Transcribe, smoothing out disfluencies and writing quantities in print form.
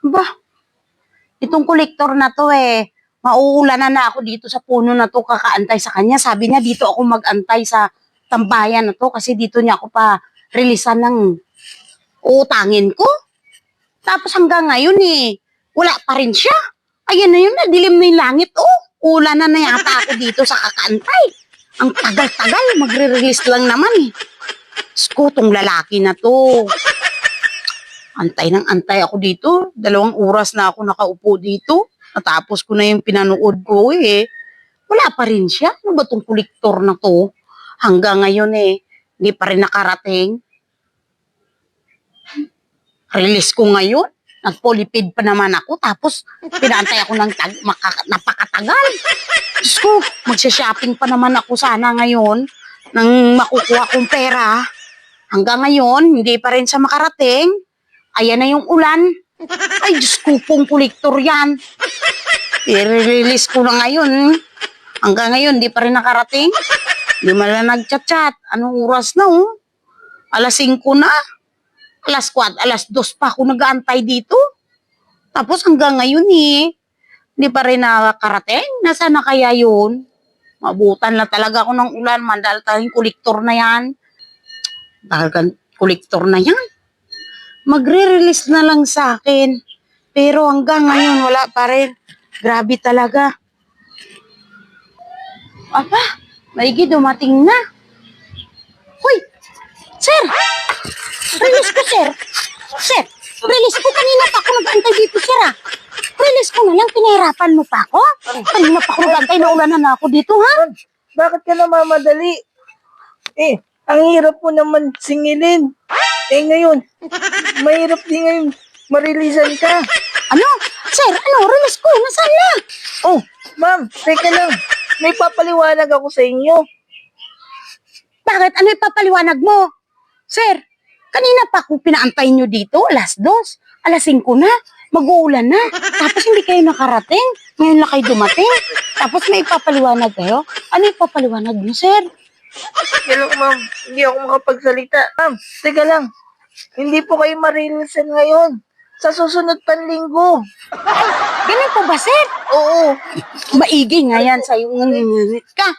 Ba, itong kolektor na to mauulanan na ako dito sa puno na to kakaantay sa kanya. Sabi niya dito ako mag-antay sa tambayan na to kasi dito niya ako pa releasean ng utangin ko. Tapos hanggang ngayon wala pa rin siya. Ayan na yun, dilim na yung langit. Ulanan na yata ako dito sa kakaantay. Ang tagal-tagal, magre-release lang naman Sko, tong lalaki na to. Antay ng antay ako dito. 2 oras na ako nakaupo dito. Natapos ko na yung pinanood ko Wala pa rin siya. Ano ba tong kolektor na to? Hanggang ngayon hindi pa rin nakarating. Release ko ngayon. Nagpolipid pa naman ako. Tapos pinantay ako ng napakatagal. Diyos ko, magsha-shopping pa naman ako sana ngayon nang makukuha kong pera. Hanggang ngayon, hindi pa rin siya makarating. Ayan na yung ulan. Ay, Diyos ko pong kolektor yan. I-release ko na ngayon. Hanggang ngayon, di pa rin nakarating. Di man lang nag-chat-chat. Anong oras na Alas 5 na. Alas 4, alas 2 pa ako nag-aantay dito. Tapos hanggang ngayon di pa rin nakarating. Nasaan na kaya yun? Mabutan na talaga ako ng ulan. Mandal tayong kolektor na yan. Talagang kolektor na yan. Magre-release na lang sa akin. Pero hanggang ngayon wala pa rin. Grabe talaga. Apa, maigi dumating na. Hoy, sir! Release ko, sir. Sir, release ko. Kanina pa ako nag-antay dito, sir Release ko na lang, pinahirapan mo pa ako. Kanina pa ako nag-antay, naulanan na ako dito, ha? Bakit ka namamadali? Ang hirap mo naman singilin. Ngayon, mahirap din ngayon marilisan ka. Ano? Sir, release ko, nasaan na? Oh, ma'am, teka lang. May papaliwanag ako sa inyo. Bakit? Ano ipapaliwanag mo? Sir, kanina pa ako pinaantay nyo dito, alas 2, alas 5 na, mag-uulan na. Tapos hindi kayo nakarating, ngayon lang kayo dumating. Tapos may ipapaliwanag kayo? Ano ipapaliwanag nyo, sir? Hello, ma'am. Hindi ako makapagsalita. Ma'am, teka lang. Hindi po kayo marilisan ngayon. Sa susunod pang linggo. Ganun po ba, sir? Oo. Maigi nga yan sa yung ngunit ka.